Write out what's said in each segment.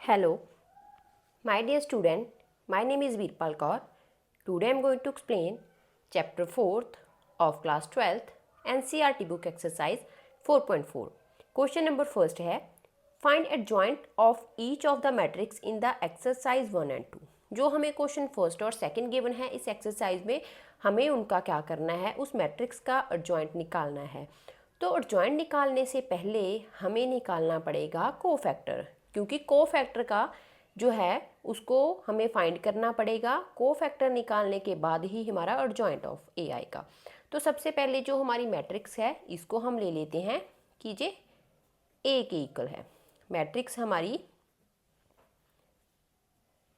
Hello, my dear student. My name is Veerpal Kaur. Today I am going to explain chapter 4th of class 12th NCERT book exercise 4.4. Question number first है find adjoint of each of the matrix in the exercise 1 and 2. जो हमें question first और second given है इस exercise में हमें उनका क्या करना है, उस मैट्रिक्स का एडजॉइंट निकालना है। तो एडजॉइंट निकालने से पहले हमें निकालना पड़ेगा कोफैक्टर, क्योंकि कोफैक्टर का जो है उसको हमें फाइंड करना पड़ेगा। कोफैक्टर निकालने के बाद ही हमारा एडजॉइंट ऑफ ए आएगा। तो सबसे पहले जो हमारी मैट्रिक्स है इसको हम ले लेते हैं कि जे ए के इक्वल है। मैट्रिक्स हमारी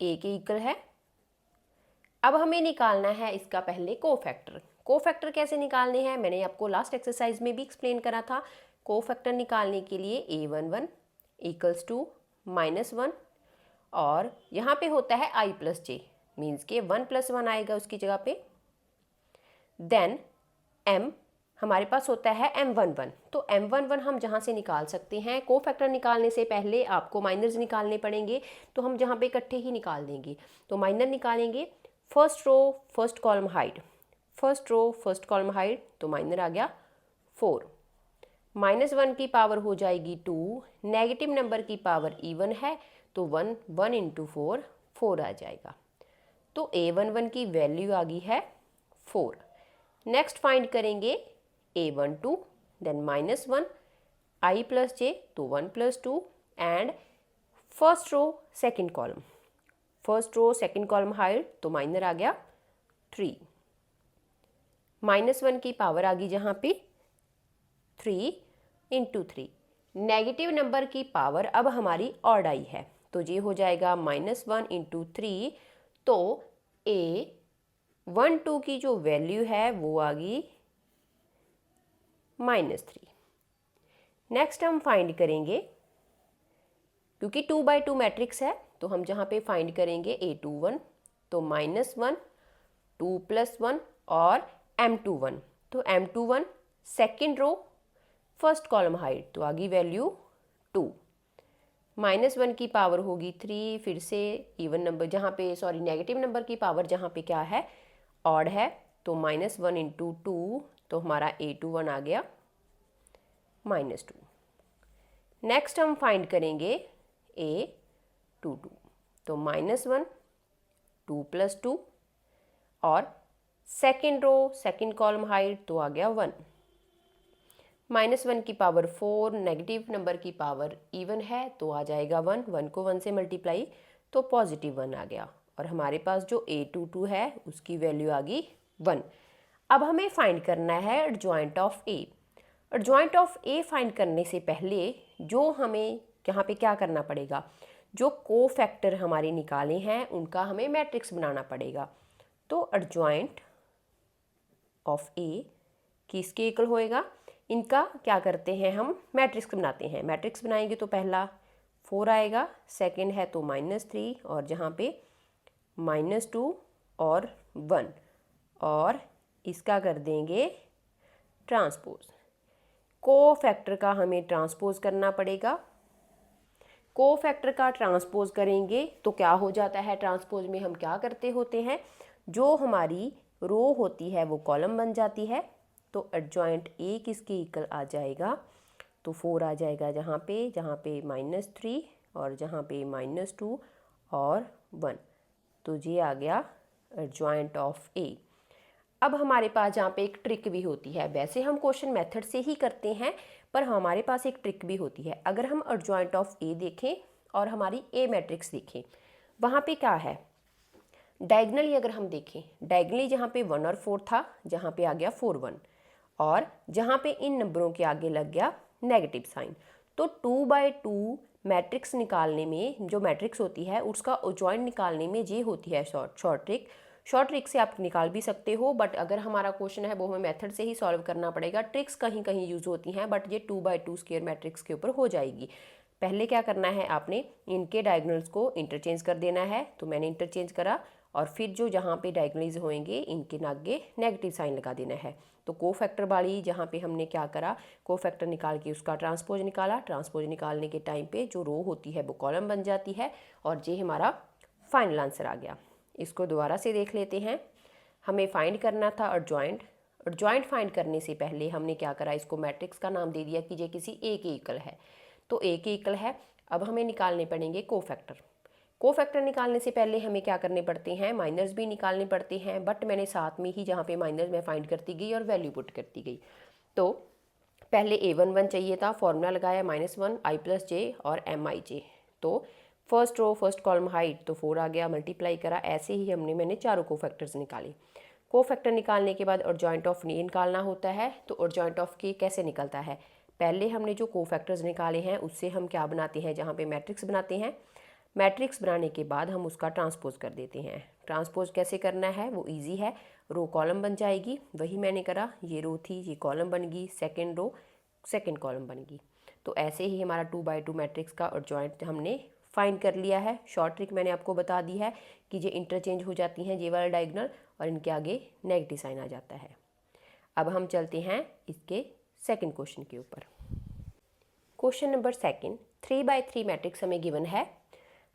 ए के इक्वल है। अब हमें निकालना है इसका पहले कोफैक्टर। कोफैक्टर कैसे निकालने हैं मैंने आपको लास्ट एक्सरसाइज में भी एक्सप्लेन करा था। कोफैक्टर निकालने के लिए A11 इक्वल्स टू -1 और यहाँ पे होता है I प्लस जे, मीन्स के 1 + 1 आएगा उसकी जगह पे। देन M हमारे पास होता है M11। तो M11 हम जहाँ से निकाल सकते हैं, कोफैक्टर निकालने से पहले आपको माइनर्स निकालने पड़ेंगे, तो हम जहाँ पे इकट्ठे ही निकाल देंगे। तो माइनर निकालेंगे, first row first column hide, first row first column hide, तो माइनर आ गया 4। -1 की पावर हो जाएगी 2, नेगेटिव नंबर की पावर इवन है तो 1 × 4 4 आ जाएगा। तो A11 की वैल्यू आ गई है 4। नेक्स्ट फाइंड करेंगे A12, देन -1 I प्लस जे तो 1 + 2 and first row second column, first row second column hide तो माइनर आ गया 3। -1 की पावर आ गई जहाँ पे 3 × 3, नेगेटिव नंबर की पावर अब हमारी ऑड आई है तो ये हो जाएगा -1 × 3। तो A12 की जो वैल्यू है वो आ गई -3। नेक्स्ट हम फाइंड करेंगे, क्योंकि 2/2 मैट्रिक्स है तो हम जहाँ पे फाइंड करेंगे A21 तो -1 2 + 1 और M21। तो M21 second row first column hide तो आ गई वैल्यू 2। -1 की पावर होगी 3, फिर से इवन नंबर जहाँ पे नेगेटिव नंबर की पावर जहाँ पे क्या है ऑड है तो -1 × 2 तो हमारा A21 आ गया -2। नेक्स्ट हम फाइंड करेंगे A22 तो -1 2 + 2 और second row second column hide तो आ गया 1। -1 की पावर 4, नेगेटिव नंबर की पावर इवन है तो आ जाएगा 1, 1 को 1 से मल्टीप्लाई तो +1 आ गया और हमारे पास जो A22 है उसकी वैल्यू आ गई 1। अब हमें फाइंड करना है adjoint of A. Adjoint of A find करने से पहले जो हमें यहाँ पे क्या करना पड़ेगा, जो कोफैक्टर हमारे निकाले हैं उनका हमें मैट्रिक्स बनाना पड़ेगा। तो एडजॉइंट ऑफ ए किसके इक्वल होएगा, इनका क्या करते हैं हम मैट्रिक्स बनाते हैं। मैट्रिक्स बनाएंगे तो पहला 4 आएगा, सेकंड है तो -3 और जहाँ पे -2 और 1 और इसका कर देंगे ट्रांसपोज। कोफैक्टर का हमें ट्रांसपोज करना पड़ेगा। कोफैक्टर का ट्रांसपोज करेंगे तो क्या हो जाता है, ट्रांसपोज में हम क्या करते होते हैं, जो हमारी रो होती है वो कॉलम बन जाती है। तो एडजॉइंट ए किसके इक्वल आ जाएगा, तो 4 आ जाएगा जहाँ पे -3 और जहाँ पे -2 और 1, तो ये आ गया एडजॉइंट ऑफ ए। अब हमारे पास जहाँ पे एक ट्रिक भी होती है, वैसे हम क्वेश्चन मेथड से ही करते हैं पर हमारे पास एक ट्रिक भी होती है। अगर हम एडजॉइंट ऑफ ए देखें और हमारी ए मैट्रिक्स देखें, वहाँ पे क्या है, डायगनली अगर हम देखें, डायगनली जहाँ पे 1 और 4 था जहाँ पे आ गया 4 1 और जहाँ पे इन नंबरों के आगे लग गया नेगेटिव साइन। तो 2/2 मैट्रिक्स निकालने में, जो मैट्रिक्स होती है उसका एडजॉइंट निकालने में ये होती है शॉर्ट ट्रिक। शॉर्ट ट्रिक से आप निकाल भी सकते हो, बट अगर हमारा क्वेश्चन है वो हमें मेथड से ही सॉल्व करना पड़ेगा। ट्रिक्स कहीं कहीं यूज़ होती हैं बट ये 2/2 स्क्वायर मैट्रिक्स के ऊपर हो जाएगी। पहले क्या करना है, आपने इनके डायगोनल्स को इंटरचेंज कर देना है। तो मैंने इंटरचेंज करा और फिर जो जहाँ पे डायगोनलीज होंगे इनके आगे नेगेटिव साइन लगा देना है। तो कोफैक्टर वाली जहाँ पे हमने क्या करा, कोफैक्टर निकाल के उसका ट्रांसपोज निकाला। ट्रांसपोज निकालने के टाइम पे जो रो होती है वो कॉलम बन जाती है और ये हमारा फाइनल आंसर आ गया। इसको दोबारा से देख लेते हैं। हमें फाइंड करना था एडजॉइंट। एडजॉइंट फाइंड करने से पहले हमने क्या करा, इसको मैट्रिक्स का नाम दे दिया कि ये किसी ए के इक्वल है। तो ए के इक्वल है। अब हमें निकालने पड़ेंगे कोफैक्टर। कोफैक्टर निकालने से पहले हमें क्या करने पड़ते हैं, माइनर्स भी निकालने पड़ते हैं, बट मैंने साथ में ही जहाँ पे माइनर्स मैं फाइंड करती गई और वैल्यू पुट करती गई। तो पहले A11 चाहिए था, फॉर्मूला लगाया -1 i+j और MIj। तो first row first column hide तो 4 आ गया, मल्टीप्लाई करा। ऐसे ही मैंने चारों कोफैक्टर्स निकाले। कोफैक्टर निकालने के बाद एडजॉइंट ऑफ निकालना होता है। तो एडजॉइंट ऑफ के कैसे निकलता है, पहले हमने जो कोफैक्टर्स निकाले हैं उससे हम क्या बनाते हैं, जहाँ पे मैट्रिक्स बनाते हैं। मैट्रिक्स बनाने के बाद हम उसका ट्रांसपोज कर देते हैं। ट्रांसपोज कैसे करना है वो इजी है, रो कॉलम बन जाएगी। वही मैंने करा, ये रो थी ये कॉलम बन गई, सेकेंड रो सेकेंड कॉलम बन गई। तो ऐसे ही हमारा 2x2 मैट्रिक्स का एडजॉइंट हमने फाइंड कर लिया है। शॉर्ट ट्रिक मैंने आपको बता दी है कि ये इंटरचेंज हो जाती हैं, ये वाला डायगोनल और इनके आगे नेगेटिव साइन आ जाता है। अब हम चलते हैं इसके सेकंड क्वेश्चन के ऊपर। Question number second, 3x3 matrix हमें गिवन है।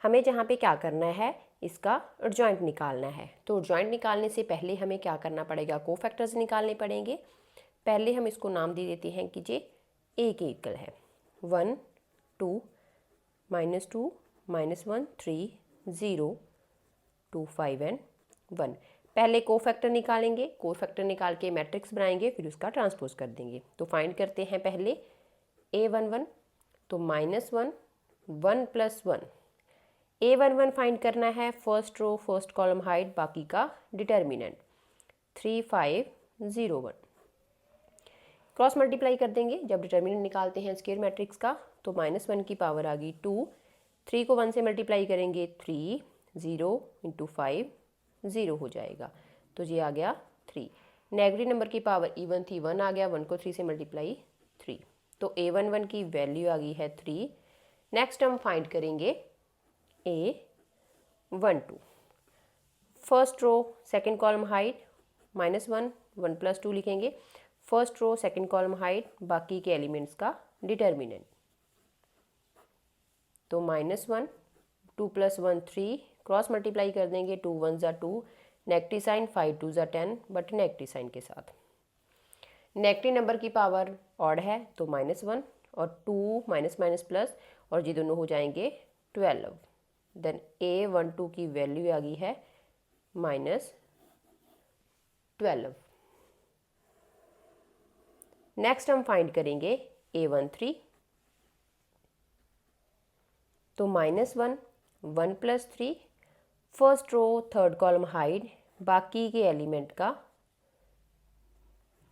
हमें जहाँ पे क्या करना है, इसका एडजॉइंट निकालना है। तो एडजॉइंट निकालने से पहले हमें क्या करना पड़ेगा, कोफैक्टर्स निकालने पड़ेंगे। पहले हम इसको नाम दे देते हैं कि ये ए के इक्वल है। 1 2 -2 -1 3 0 2 5 एंड 1। पहले कोफैक्टर निकालेंगे, कोफैक्टर निकाल के मैट्रिक्स बनाएंगे, फिर उसका ट्रांसपोज कर देंगे। तो फाइंड करते हैं पहले A11। तो -1 1 + 1। A11 फाइंड करना है, first row first column hide बाकी का डिटर्मिनेंट 3 5 0 1। क्रॉस मल्टीप्लाई कर देंगे जब डिटर्मिनेंट निकालते हैं स्क्वायर मैट्रिक्स का। तो -1 की पावर आ गई 2, 3 को 1 से मल्टीप्लाई करेंगे 3, 0 × 5 0 हो जाएगा। तो ये आ गया 3। नेगेटिव नंबर की पावर इवन थी 1 आ गया, 1 को 3 से मल्टीप्लाई 3। तो A11 की वैल्यू आ गई है 3। नेक्स्ट हम फाइंड करेंगे A12। First row second column hide -1 1 + 2 लिखेंगे। First row second column hide बाकी के एलिमेंट्स का डिटर्मिनेंट। तो -1 2 + 1 3, क्रॉस मल्टीप्लाई कर देंगे 2 1 = 2, negative sign 5 2 = 10 but negative sign के साथ। नेगेटिव नंबर की पावर ऑड है तो -1 और 2 माइनस प्लस और ये दोनों हो जाएंगे 12। देन A12 की वैल्यू आ गई है -12। नेक्स्ट हम फाइंड करेंगे A13। तो -1 1 + 3, first row third column hide बाकी के एलिमेंट का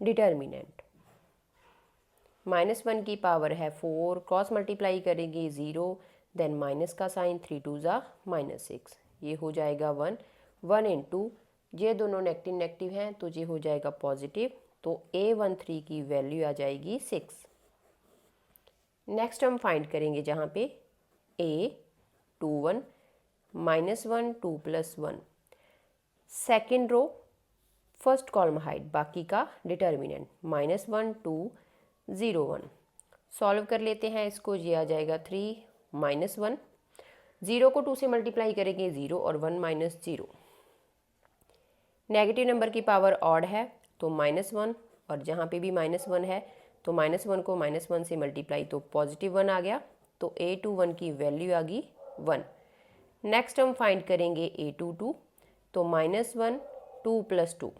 डिटर्मिनेंट। -1 की पावर है 4, क्रॉस मल्टीप्लाई करेंगे 0, देन माइनस का साइन 3 2 = -6, ये हो जाएगा 1 1 × ये दोनों नेगेटिव नेगेटिव हैं तो ये हो जाएगा पॉजिटिव। तो A13 की वैल्यू आ जाएगी 6। नेक्स्ट हम फाइंड करेंगे जहाँ पे A21 -1 2 + 1, second row first column hide बाकी का डिटर्मिनेंट -1 2 0 1। सॉल्व कर लेते हैं इसको, ये आ जाएगा 3 -1, 0 को 2 से मल्टीप्लाई करेंगे 0 और 1 -0। नेगेटिव नंबर की पावर ऑड है तो -1 और जहाँ पे भी -1 है तो -1 को -1 से मल्टीप्लाई तो +1 आ गया। तो A21 की वैल्यू आ गई 1। नेक्स्ट हम फाइंड करेंगे A22। तो -1 2 + 2,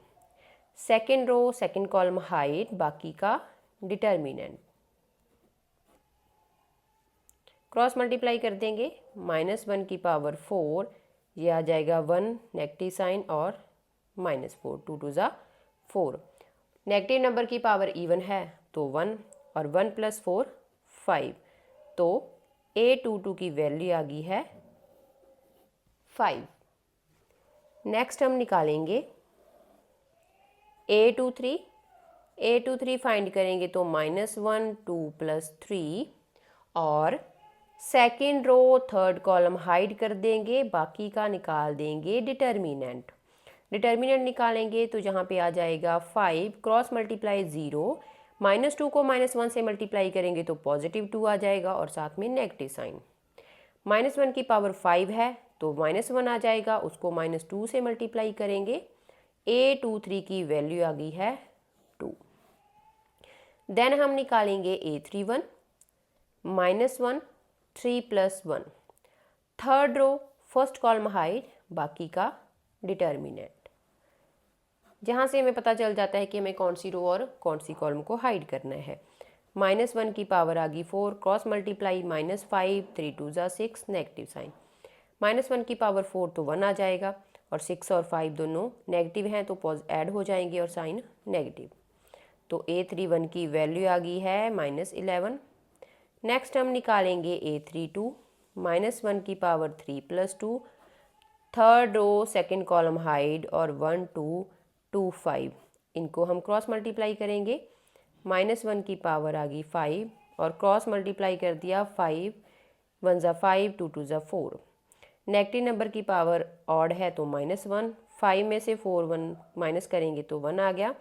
second row second column hide बाकी का डिटर्मिनेंट, क्रॉस मल्टीप्लाई कर देंगे -1 की पावर 4, ये आ जाएगा 1 नेगेटिव साइन और -4 2 2 = 4। नेगेटिव नंबर की पावर इवन है तो 1 और 1 + 4 5। तो A22 की वैल्यू आ गई है 5। नेक्स्ट हम निकालेंगे A23। A23 फाइंड करेंगे तो -1 2 + 3 और second row third column hide कर देंगे, बाकी का निकाल देंगे डिटर्मिनेंट। डिटर्मिनेंट निकालेंगे तो जहाँ पे आ जाएगा 5 क्रॉस मल्टीप्लाई 0, -2 को -1 से मल्टीप्लाई करेंगे तो +2 आ जाएगा और साथ में नेगेटिव साइन। -1 की पावर 5 है तो -1 आ जाएगा, उसको -2 से मल्टीप्लाई करेंगे। A23 की वैल्यू आ गई है 2। देन हम निकालेंगे A31 -1 3 + 1। Third row first column hide, बाकी का डिटर्मिनेंट, जहाँ से हमें पता चल जाता है कि हमें कौन सी रो और कौन सी कॉलम को हाइड करना है। -1 की पावर आ गई 4 क्रॉस मल्टीप्लाई -5 3 2 ज़ा 6 नेगेटिव साइन। -1 की पावर 4 तो 1 आ जाएगा और 6 और 5 दोनों नेगेटिव हैं तो ऐड हो जाएंगे और साइन नेगेटिव। तो A31 की वैल्यू आ गई है -11। नेक्स्ट हम निकालेंगे A32 -1 की power 3 + 2। Third row second column hide और 1 2 2 5, इनको हम क्रॉस मल्टीप्लाई करेंगे। -1 की पावर आ गई 5 और क्रॉस मल्टीप्लाई कर दिया 5 1 ज़ा 5 2 2 ज़ा 4। नेगेटिव नंबर की पावर ऑड है तो -1, 5 में से 4 1 माइनस करेंगे तो 1 आ गया।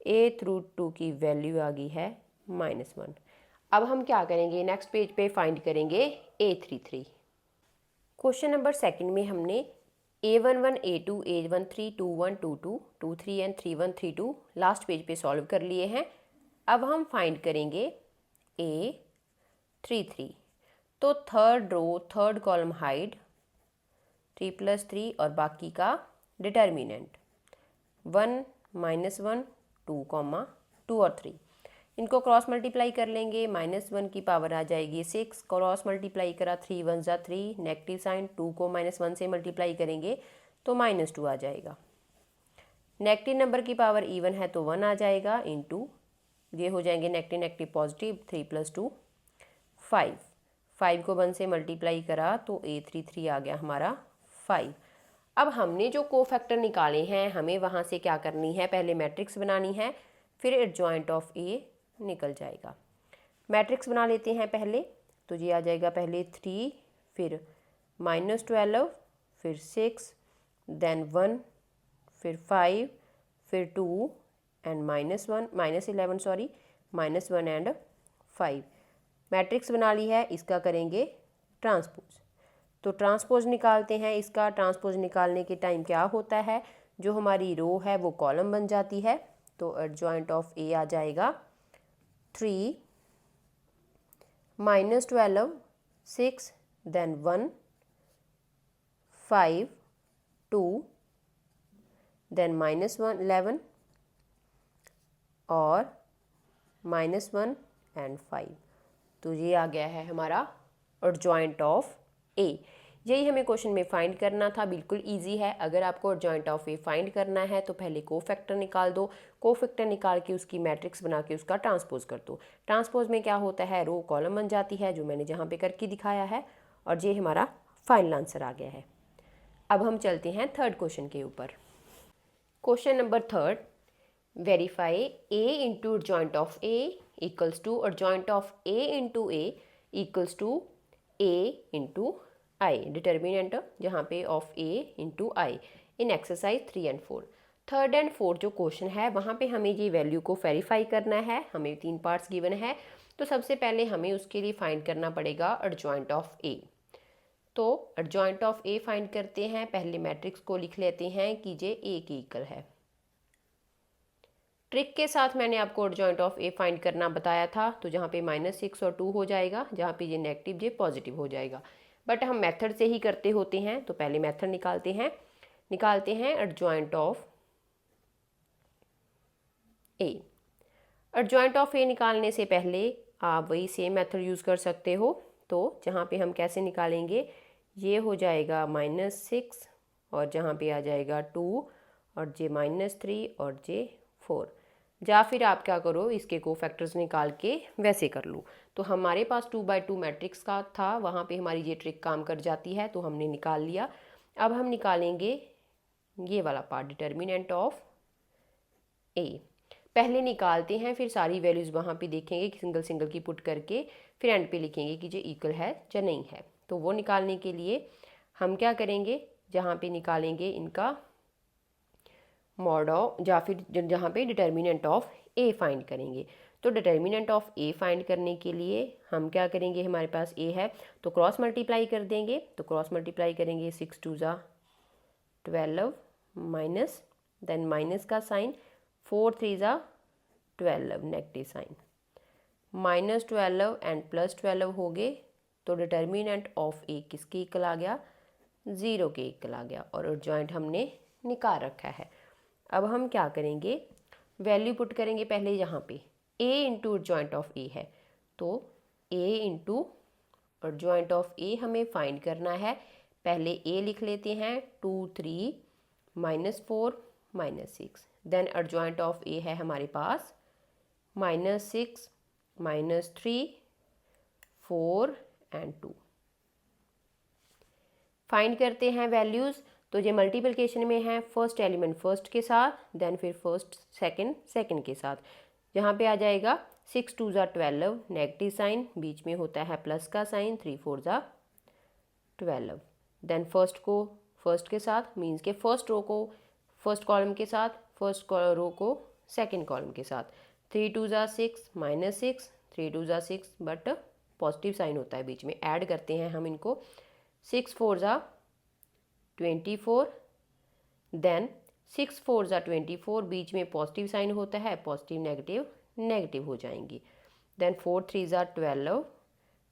A32 की वैल्यू आ गई है -1। अब हम क्या करेंगे, नेक्स्ट पेज पे फाइंड करेंगे A33। क्वेश्चन नंबर सेकंड में हमने A11 A2 A13 21 22 23 and 31 32 last page पे सॉल्व कर लिए हैं। अब हम फाइंड करेंगे A33। तो third row third column hide 3 + 3 और बाकी का डिटर्मिनेंट 1 -1 2 2 और 3, इनको क्रॉस मल्टीप्लाई कर लेंगे। -1 की पावर आ जाएगी 6, क्रॉस मल्टीप्लाई करा 3 1 ज़ा 3 नेगेटिव साइन, 2 को -1 से मल्टीप्लाई करेंगे तो -2 आ जाएगा। नेगेटिव नंबर की पावर इवन है तो 1 आ जाएगा, इनटू ये हो जाएंगे नेगेटिव नेगेटिव पॉजिटिव 3 + 2 5। 5 को 1 से मल्टीप्लाई करा तो A33 आ गया हमारा 5। अब हमने जो कोफैक्टर निकाले हैं हमें वहाँ से क्या करनी है, पहले मैट्रिक्स बनानी है, फिर एडजॉइंट ऑफ A निकल जाएगा। मैट्रिक्स बना लेते हैं पहले। तो ये आ जाएगा पहले 3, फिर -12, फिर 6, देन 1, फिर 5, फिर 2 एंड -11 सॉरी -1 एंड 5। मैट्रिक्स बना ली है, इसका करेंगे ट्रांसपोज। तो ट्रांसपोज निकालते हैं। इसका ट्रांसपोज निकालने के टाइम क्या होता है, जो हमारी रो है वो कॉलम बन जाती है। तो एडजॉइंट ऑफ A आ जाएगा 3 -12 6 देन 1 5 2 देन -11 और -1 एंड 5। तो ये आ गया है हमारा एडजॉइंट ऑफ A। यही हमें क्वेश्चन में फाइंड करना था। बिल्कुल इजी है। अगर आपको एडजॉइंट ऑफ A फाइंड करना है तो पहले कोफैक्टर निकाल दो, कोफैक्टर निकाल के उसकी मैट्रिक्स बना के उसका ट्रांसपोज कर दो। ट्रांसपोज में क्या होता है, रो कॉलम बन जाती है, जो मैंने जहाँ पे करके दिखाया है। और ये हमारा फाइनल आंसर आ गया है। अब हम चलते हैं थर्ड क्वेश्चन के ऊपर। Question number third, verify A into adjoint of A equals to adjoint of A into A equals to A into I, determinant जहाँ पे of A into I in exercise 3 and 4। Third and fourth जो question है वहाँ पे हमें ये value को verify करना है। हमें 3 पार्ट्स गिवन है, तो सबसे पहले हमें उसके लिए फाइंड करना पड़ेगा एडजॉइंट ऑफ A। तो एडजॉइंट ऑफ A फाइंड करते हैं। पहले मैट्रिक्स को लिख लेते हैं कि ये A की इक्वल है। ट्रिक के साथ मैंने आपको एडजॉइंट ऑफ A फाइंड करना बताया था। तो जहाँ पे -6 और 2 हो जाएगा, जहाँ पे ये नेगेटिव ये पॉजिटिव हो जाएगा। बट हम मेथड से ही करते होते हैं। तो पहले मेथड निकालते हैं adjoint of A। Adjoint of A निकालने से पहले आप वही सेम मेथड यूज़ कर सकते हो। तो जहाँ पे हम कैसे निकालेंगे, ये हो जाएगा -6 और जहाँ पे आ जाएगा 2 और जे -3 और जे 4। या फिर आप क्या करो, इसके कोफैक्टर्स निकाल के वैसे कर लो। तो हमारे पास 2/2 मैट्रिक्स का था, वहाँ पे हमारी ये ट्रिक काम कर जाती है, तो हमने निकाल लिया। अब हम निकालेंगे ये वाला पार्ट, डिटर्मिनेंट ऑफ A। पहले निकालते हैं, फिर सारी वैल्यूज़ वहाँ पे देखेंगे कि सिंगल सिंगल की पुट करके फिर एंड पे लिखेंगे कि जो इक्वल है या नहीं है। तो वो निकालने के लिए हम क्या करेंगे, जहाँ पे निकालेंगे इनका मॉड ऑफ या फिर जहाँ पे डिटर्मिनेंट ऑफ ए फाइंड करेंगे। तो डिटर्मिनेंट ऑफ ए फाइंड करने के लिए हम क्या करेंगे, हमारे पास ए है तो क्रॉस मल्टीप्लाई कर देंगे। तो क्रॉस मल्टीप्लाई करेंगे 6 2 ज़ा 12 माइनस देन माइनस का साइन, 4 3 ज़ा 12 नेगेटिव साइन, -12 एंड +12 हो गए। तो डिटर्मिनेंट ऑफ ए किसके इक्वल आ गया, 0 के इक्वल आ गया और जॉइंट हमने निकाल रखा है। अब हम क्या करेंगे, वैल्यू पुट करेंगे पहले यहाँ पे a इंटू जॉइंट ऑफ ए है, तो a इंटू और जॉइंट ऑफ ए हमें फाइंड करना है। पहले a लिख लेते हैं 2 3 -4 -6, देन अर्जॉइंट ऑफ ए है हमारे पास -6 -3 4 एंड 2। फाइंड करते हैं वैल्यूज़। तो ये मल्टीप्लिकेशन में है, फर्स्ट एलिमेंट फर्स्ट के साथ, देन फिर फर्स्ट सेकंड सेकंड के साथ। यहाँ पे आ जाएगा 6 2 ज़ा 12 नेगेटिव साइन, बीच में होता है प्लस का साइन, 3 4 ज़ा 12, देन फर्स्ट को फर्स्ट के साथ मीन्स के फर्स्ट रो को फर्स्ट कॉलम के साथ, फर्स्ट रो को सेकंड कॉलम के साथ। 3 2 ज़ा 6 -6, 3 2 ज़ा 6 बट पॉजिटिव साइन होता है बीच में, ऐड करते हैं हम इनको। 6 4 ज़ा 24, देन 6 4 ज़ा 24, बीच में पॉजिटिव साइन होता है, पॉजिटिव नेगेटिव नेगेटिव हो जाएंगी। देन 4 3 ज़ा 12,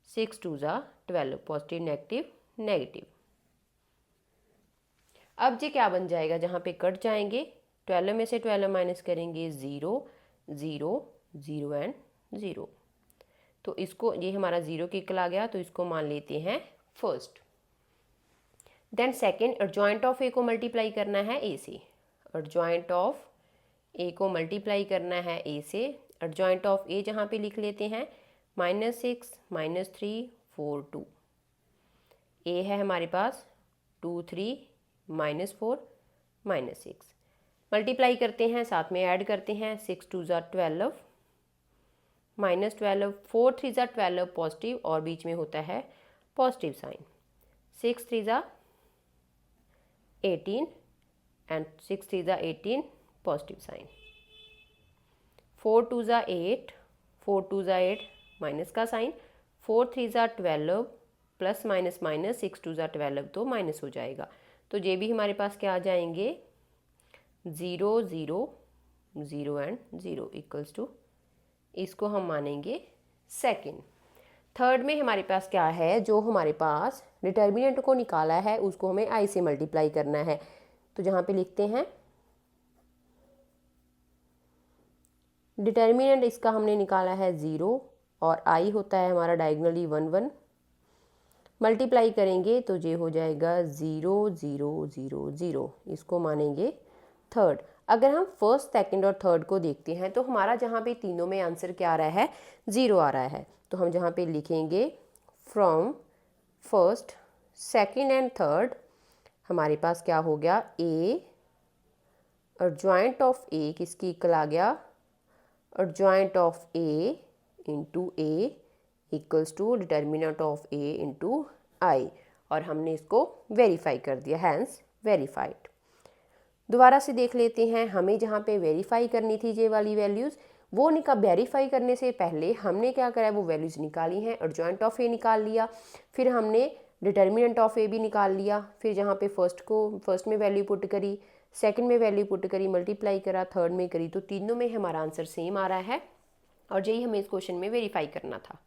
6 2 ज़ा 12, पॉजिटिव नेगेटिव नेगेटिव। अब ये क्या बन जाएगा, जहाँ पे कट जाएंगे 12 में से 12 माइनस करेंगे 0 0 0 एंड 0। तो इसको, ये हमारा 0 के इक्वल आ गया, तो इसको मान लेते हैं first. Then second, adjoint of ए को मल्टीप्लाई करना है ए से, अर्जॉइंट ऑफ ए को मल्टीप्लाई करना है ए से। अर्जॉइंट ऑफ ए जहाँ पे लिख लेते हैं -6 -3 4 2। ए है हमारे पास 2 3 -4 -6, मल्टीप्लाई करते हैं, साथ में ऐड करते हैं। 6 2 ज़ा 12 -12, 4 3 ज़ा 12 पॉजिटिव और बीच में होता है पॉजिटिव साइन, 6 3 ज़ा 18 एंड 6 3 ज़ा 18 पॉजिटिव साइन, 4 2 ज़ा 8 4 2 ज़ा 8 माइनस का साइन, 4 3 ज़ा 12 प्लस माइनस माइनस, 6 2 ज़ा 12 तो माइनस हो जाएगा। तो ये भी हमारे पास क्या आ जाएंगे 0 0 0 एंड 0 इक्वल्स टू, इसको हम मानेंगे सेकेंड। थर्ड में हमारे पास क्या है, जो हमारे पास डिटर्मिनेंट को निकाला है उसको हमें आई से मल्टीप्लाई करना है। तो जहाँ पे लिखते हैं डिटर्मिनेंट, इसका हमने निकाला है 0 और आई होता है हमारा डायगोनली 1 1, मल्टीप्लाई करेंगे तो ये हो जाएगा 0 0 0 0, इसको मानेंगे थर्ड। अगर हम फर्स्ट सेकंड और थर्ड को देखते हैं तो हमारा जहाँ पे तीनों में आंसर क्या आ रहा है, 0 आ रहा है। तो हम जहाँ पे लिखेंगे from first second and third, हमारे पास क्या हो गया ए, अर्जॉइंट ऑफ ए किसकी इक्वल आ गया, adjoint of A into A equals to determinant of A into I, और हमने इसको वेरीफाई कर दिया, हैंस वेरीफाइड। दोबारा से देख लेते हैं, हमें जहाँ पे वेरीफाई करनी थी ये वाली वैल्यूज़, वो वेरीफाई करने से पहले हमने क्या करा है, वो वैल्यूज़ निकाली हैं। अर्जॉइंट ऑफ ए निकाल लिया, फिर हमने डिटर्मिनेंट ऑफ ए भी निकाल लिया, फिर जहाँ पे फर्स्ट में वैल्यू पुट करी, सेकंड में वैल्यू पुट करी, मल्टीप्लाई करा, थर्ड में करी, तो तीनों में हमारा आंसर सेम आ रहा है और यही हमें इस क्वेश्चन में वेरीफाई करना था।